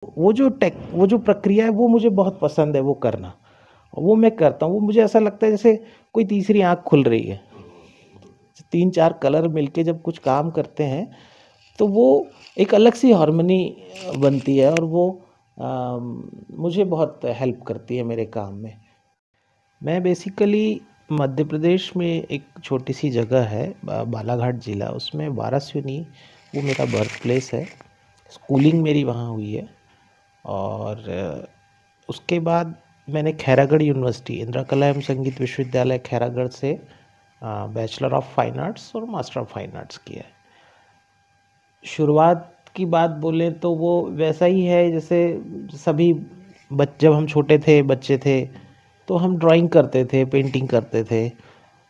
वो जो प्रक्रिया है वो मुझे बहुत पसंद है वो करना। वो मैं करता हूँ, वो मुझे ऐसा लगता है जैसे कोई तीसरी आँख खुल रही है। 3-4 कलर मिलके जब कुछ काम करते हैं, तो वो एक अलग सी हार्मनी बनती है और वो मुझे बहुत हेल्प करती है मेरे काम में। मैं बेसिकली मध्य प्रदेश में एक छोटी सी जगह है बालाघाट ज़िला, उसमें वारासिवनी वो मेरा बर्थ प्लेस है। स्कूलिंग मेरी वहाँ हुई है और उसके बाद मैंने खैरागढ़ यूनिवर्सिटी इंदिरा कला एवं संगीत विश्वविद्यालय खैरागढ़ से बैचलर ऑफ फाइन आर्ट्स और मास्टर ऑफ फाइन आर्ट्स किया है। शुरुआत की बात बोलें तो वो वैसा ही है जैसे सभी जब हम छोटे थे बच्चे थे तो हम ड्राइंग करते थे, पेंटिंग करते थे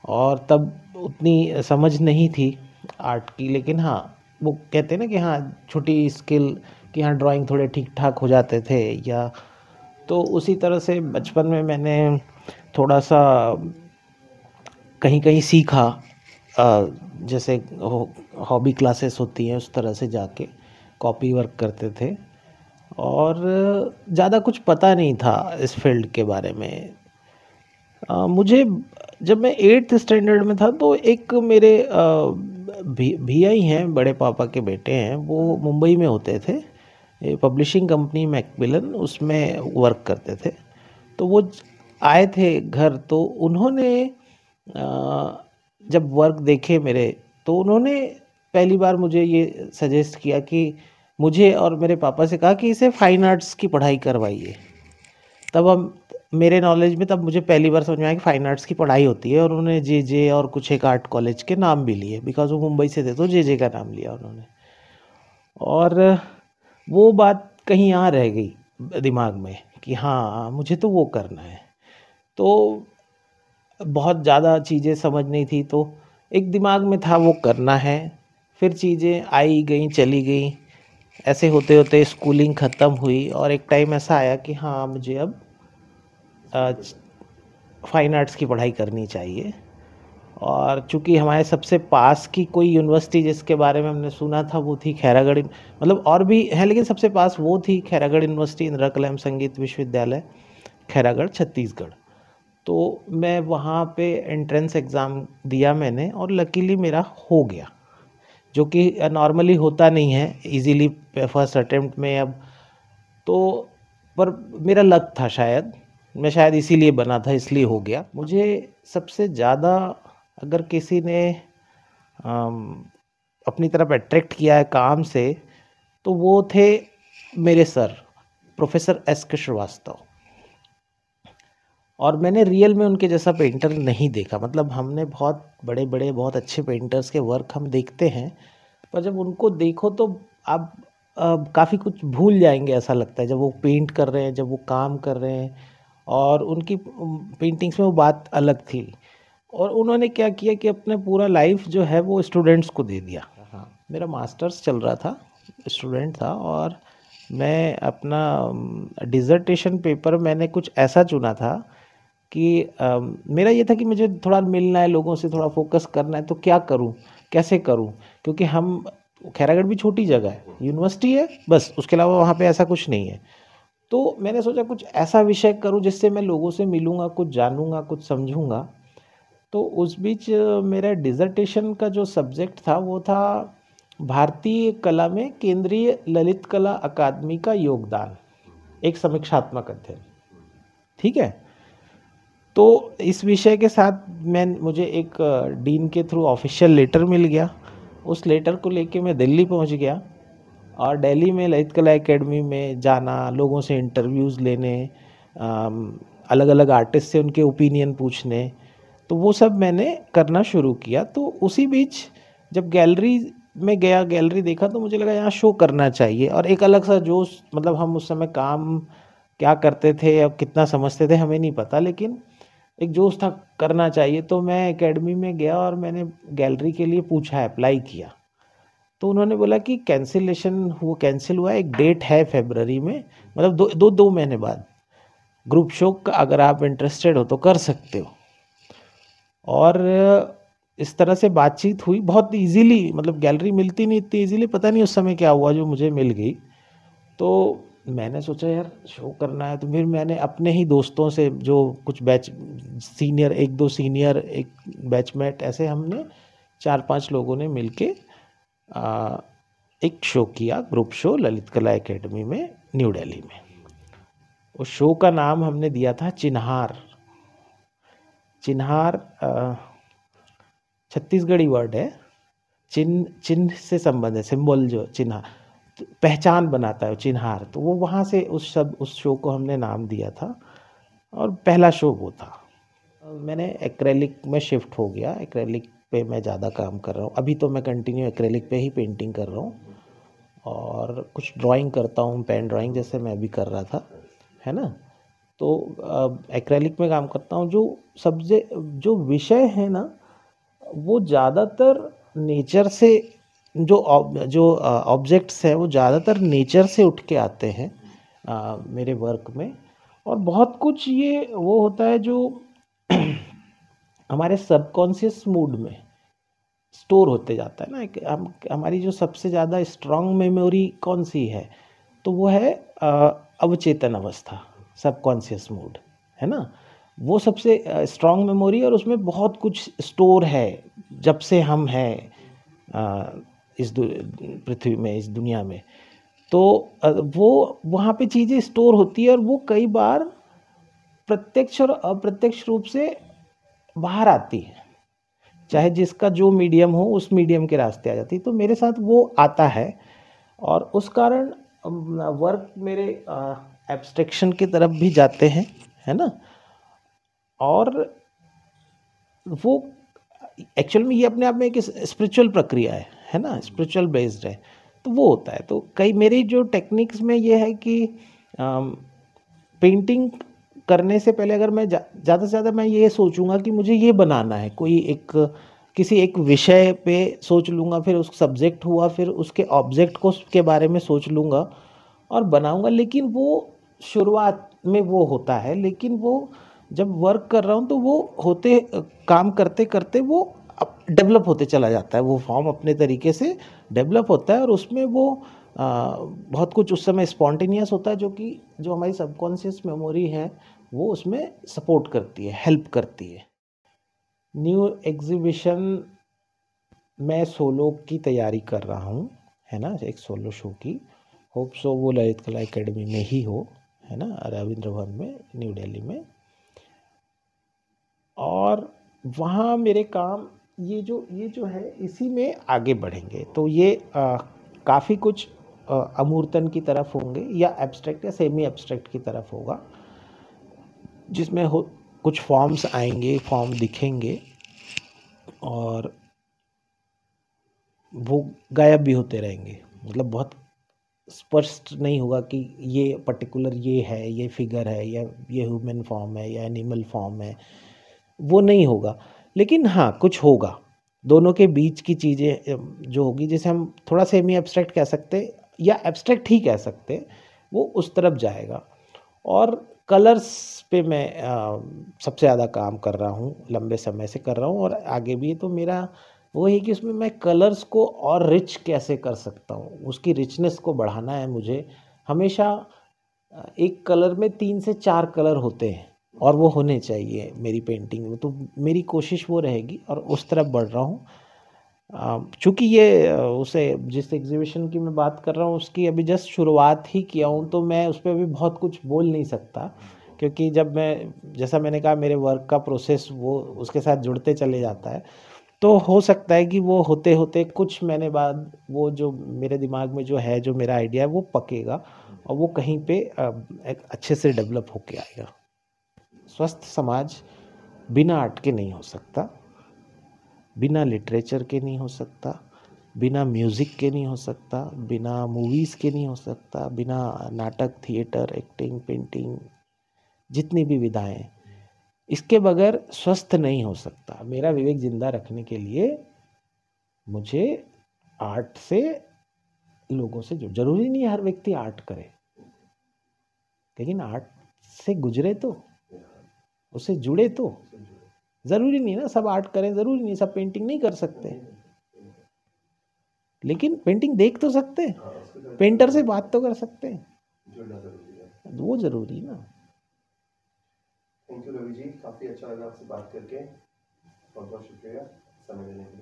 और तब उतनी समझ नहीं थी आर्ट की। लेकिन हाँ, वो कहते हैं ना कि हाँ छोटी स्किल कि हाँ ड्राइंग थोड़े ठीक ठाक हो जाते थे या तो उसी तरह से बचपन में मैंने थोड़ा सा कहीं कहीं सीखा। जैसे हॉबी क्लासेस होती हैं उस तरह से जाके कॉपी वर्क करते थे और ज़्यादा कुछ पता नहीं था इस फील्ड के बारे में। मुझे जब मैं 8th स्टैंडर्ड में था तो एक मेरे भैया ही हैं, बड़े पापा के बेटे हैं, वो मुंबई में होते थे, पब्लिशिंग कंपनी मैकमिलन उसमें वर्क करते थे। तो वो आए थे घर तो उन्होंने जब वर्क देखे मेरे तो उन्होंने पहली बार मुझे ये सजेस्ट किया कि मुझे और मेरे पापा से कहा कि इसे फाइन आर्ट्स की पढ़ाई करवाइए। तब हम मेरे नॉलेज में तब मुझे पहली बार समझ में आया कि फाइन आर्ट्स की पढ़ाई होती है और उन्होंने जे और कुछ एक आर्ट कॉलेज के नाम भी लिए बिकॉज वो मुंबई से थे तो जे का नाम लिया उन्होंने। और वो बात कहीं यहाँ रह गई दिमाग में कि हाँ मुझे तो वो करना है। तो बहुत ज़्यादा चीज़ें समझ नहीं थी तो एक दिमाग में था वो करना है। फिर चीज़ें आई गई चली गई, ऐसे होते होते स्कूलिंग ख़त्म हुई और एक टाइम ऐसा आया कि हाँ मुझे अब फाइन आर्ट्स की पढ़ाई करनी चाहिए। और चूँकि हमारे सबसे पास की कोई यूनिवर्सिटी जिसके बारे में हमने सुना था वो थी खैरागढ़ मतलब और भी है लेकिन सबसे पास वो थी खैरागढ़ यूनिवर्सिटी इंदिरा कला एवं संगीत विश्वविद्यालय खैरागढ़ छत्तीसगढ़। तो मैं वहाँ पे एंट्रेंस एग्ज़ाम दिया मैंने और लकीली मेरा हो गया, जो कि नॉर्मली होता नहीं है इजीली फर्स्ट अटेम्प्ट में अब। तो पर मेरा लक था शायद, मैं शायद इसीलिए बना था इसलिए हो गया। मुझे सबसे ज़्यादा अगर किसी ने अपनी तरफ अट्रैक्ट किया है काम से तो वो थे मेरे सर प्रोफेसर एस के श्रीवास्तव। और मैंने रियल में उनके जैसा पेंटर नहीं देखा, मतलब हमने बहुत बड़े बड़े बहुत अच्छे पेंटर्स के वर्क हम देखते हैं पर जब उनको देखो तो आप काफ़ी कुछ भूल जाएंगे ऐसा लगता है जब वो पेंट कर रहे हैं, जब वो काम कर रहे हैं। और उनकी पेंटिंग्स में वो बात अलग थी। और उन्होंने क्या किया कि अपने पूरा लाइफ जो है वो स्टूडेंट्स को दे दिया। हाँ, मेरा मास्टर्स चल रहा था, स्टूडेंट था और मैं अपना डिज़र्टेशन पेपर मैंने कुछ ऐसा चुना था कि मेरा ये था कि मुझे थोड़ा मिलना है लोगों से, थोड़ा फोकस करना है तो क्या करूं, कैसे करूं, क्योंकि हम खैरागढ़ भी छोटी जगह है, यूनिवर्सिटी है बस, उसके अलावा वहाँ पे ऐसा कुछ नहीं है। तो मैंने सोचा कुछ ऐसा विषय करूं जिससे मैं लोगों से मिलूंगा, कुछ जानूंगा, कुछ समझूंगा। तो उस बीच मेरा डिज़र्टेशन का जो सब्जेक्ट था वो था भारतीय कला में केंद्रीय ललित कला अकादमी का योगदान, एक समीक्षात्मक अध्ययन। ठीक है। तो इस विषय के साथ मुझे एक डीन के थ्रू ऑफिशियल लेटर मिल गया। उस लेटर को लेके मैं दिल्ली पहुंच गया और दिल्ली में ललित कला एकेडमी में जाना, लोगों से इंटरव्यूज़ लेने, अलग अलग आर्टिस्ट से उनके ओपिनियन पूछने, तो वो सब मैंने करना शुरू किया। तो उसी बीच जब गैलरी में गया, गैलरी देखा तो मुझे लगा यहाँ शो करना चाहिए और एक अलग सा जोश, मतलब हम उस समय काम क्या करते थे अब कितना समझते थे हमें नहीं पता, लेकिन एक जोश था करना चाहिए। तो मैं एकेडमी में गया और मैंने गैलरी के लिए पूछा, अप्लाई किया। तो उन्होंने बोला कि कैंसिलेशन वो कैंसिल हुआ, एक डेट है फरवरी में, मतलब दो महीने बाद ग्रुप शो का, अगर आप इंटरेस्टेड हो तो कर सकते हो। और इस तरह से बातचीत हुई बहुत इजीली, मतलब गैलरी मिलती नहीं इतनी इजीली, पता नहीं उस समय क्या हुआ जो मुझे मिल गई। तो मैंने सोचा यार शो करना है, तो फिर मैंने अपने ही दोस्तों से जो कुछ बैच सीनियर, 1-2 सीनियर, एक बैचमेट, ऐसे हमने 4-5 लोगों ने मिलके अ, एक शो किया, ग्रुप शो ललित कला एकेडमी में, न्यू दिल्ली में। उस शो का नाम हमने दिया था चिन्हार। चिन्हार छत्तीसगढ़ी वर्ड है। चिन्ह, चिन्ह से संबंध है, सिंबल जो चिन्ह, तो पहचान बनाता है वो चिन्हार। तो वो वहाँ से उस शो को हमने नाम दिया था, और पहला शो वो था। मैंने एक्रेलिक में शिफ्ट हो गया, एक्रेलिक पे मैं ज़्यादा काम कर रहा हूँ अभी। तो मैं कंटिन्यू एक्रेलिक पे ही पेंटिंग कर रहा हूँ, और कुछ ड्राइंग करता हूँ, पेन ड्राइंग जैसे मैं अभी कर रहा था, है ना। तो एक्रेलिक में काम करता हूँ। जो सब्जेक्ट, जो विषय है ना, वो ज़्यादातर नेचर से, जो ऑब्जेक्ट्स हैं वो ज़्यादातर नेचर से उठ के आते हैं मेरे वर्क में। और बहुत कुछ ये वो होता है जो हमारे सबकॉन्शियस मूड में स्टोर होते जाता है ना। एक हमारी जो सबसे ज़्यादा स्ट्रांग मेमोरी कौन सी है, तो वो है अवचेतन अवस्था, सबकॉन्शियस मूड, है ना। वो सबसे स्ट्रांग मेमोरी, और उसमें बहुत कुछ स्टोर है जब से हम हैं इस पृथ्वी में, इस दुनिया में। तो वो वहाँ पे चीज़ें स्टोर होती है, और वो कई बार प्रत्यक्ष और अप्रत्यक्ष रूप से बाहर आती है, चाहे जिसका जो मीडियम हो उस मीडियम के रास्ते आ जाती है। तो मेरे साथ वो आता है, और उस कारण वर्क मेरे एब्स्ट्रैक्शन की तरफ भी जाते हैं, है ना। और वो एक्चुअल में ये अपने आप में एक स्पिरिचुअल प्रक्रिया है ना, स्पिरिचुअल बेस्ड है। तो वो होता है। तो कई मेरी जो टेक्निक्स में ये है कि पेंटिंग करने से पहले अगर मैं ज़्यादा से ज़्यादा मैं ये सोचूंगा कि मुझे ये बनाना है, कोई एक किसी एक विषय पे सोच लूँगा, फिर उस सब्जेक्ट हुआ, फिर उसके ऑब्जेक्ट को के बारे में सोच लूँगा और बनाऊँगा। लेकिन वो शुरुआत में वो होता है, लेकिन वो जब वर्क कर रहा हूँ तो वो काम करते करते वो डेवलप होते चला जाता है। वो फॉर्म अपने तरीके से डेवलप होता है, और उसमें वो बहुत कुछ उस समय स्पॉन्टेनियस होता है, जो हमारी सबकॉन्शियस मेमोरी है वो उसमें सपोर्ट करती है, हेल्प करती है। न्यू एग्जीबिशन मैं सोलो की तैयारी कर रहा हूँ, है ना, एक सोलो शो की। होप सो वो ललित कला एकेडमी में ही हो, है ना, रविंद्र भवन में, न्यू दिल्ली में। और वहाँ मेरे काम ये जो है इसी में आगे बढ़ेंगे। तो ये काफ़ी कुछ अमूर्तन की तरफ होंगे, या एब्स्ट्रैक्ट या सेमी एब्स्ट्रैक्ट की तरफ होगा, जिसमें कुछ फॉर्म्स आएंगे, फॉर्म दिखेंगे, और वो गायब भी होते रहेंगे। मतलब बहुत स्पष्ट नहीं होगा कि ये पर्टिकुलर ये है, ये फिगर है, या ये ह्यूमन फॉर्म है, या एनिमल फॉर्म है, वो नहीं होगा। लेकिन हाँ, कुछ होगा दोनों के बीच की चीज़ें जो होगी, जैसे हम थोड़ा सेमी एब्स्ट्रैक्ट कह सकते, या एब्स्ट्रैक्ट ही कह सकते, वो उस तरफ जाएगा। और कलर्स पे मैं सबसे ज़्यादा काम कर रहा हूँ, लंबे समय से कर रहा हूँ, और आगे भी। तो मेरा वो है कि उसमें मैं कलर्स को और रिच कैसे कर सकता हूँ, उसकी रिचनेस को बढ़ाना है मुझे। हमेशा एक कलर में 3 से 4 कलर होते हैं, और वो होने चाहिए मेरी पेंटिंग में। तो मेरी कोशिश वो रहेगी, और उस तरफ बढ़ रहा हूँ। चूँकि ये उसे जिस एग्जीबिशन की मैं बात कर रहा हूँ उसकी अभी जस्ट शुरुआत ही किया हूँ, तो मैं उस पर अभी बहुत कुछ बोल नहीं सकता। क्योंकि जब मैं, जैसा मैंने कहा, मेरे वर्क का प्रोसेस वो उसके साथ जुड़ते चले जाता है। तो हो सकता है कि वो होते होते कुछ महीने बाद वो जो मेरे दिमाग में जो है, जो मेरा आइडिया है, वो पकेगा, और वो कहीं पे एक अच्छे से डेवलप होके आएगा। स्वस्थ समाज बिना आर्ट के नहीं हो सकता, बिना लिटरेचर के नहीं हो सकता, बिना म्यूज़िक के नहीं हो सकता, बिना मूवीज़ के नहीं हो सकता, बिना नाटक, थिएटर, एक्टिंग, पेंटिंग, जितनी भी विधाएं, इसके बगैर स्वस्थ नहीं हो सकता। मेरा विवेक जिंदा रखने के लिए मुझे आर्ट से, लोगों से जो, जरूरी नहीं है हर व्यक्ति आर्ट करे, लेकिन आर्ट से गुजरे तो, उससे जुड़े तो। ज़रूरी नहीं ना सब आर्ट करें, ज़रूरी नहीं सब पेंटिंग नहीं कर सकते, लेकिन पेंटिंग देख तो सकते हैं, पेंटर से बात तो कर सकते हैं। जुड़ना ज़रूरी है। वो ज़रूरी ना। थैंक यू रवि जी, काफ़ी अच्छा लगा आपसे बात करके। बहुत बहुत शुक्रिया समय देने के लिए।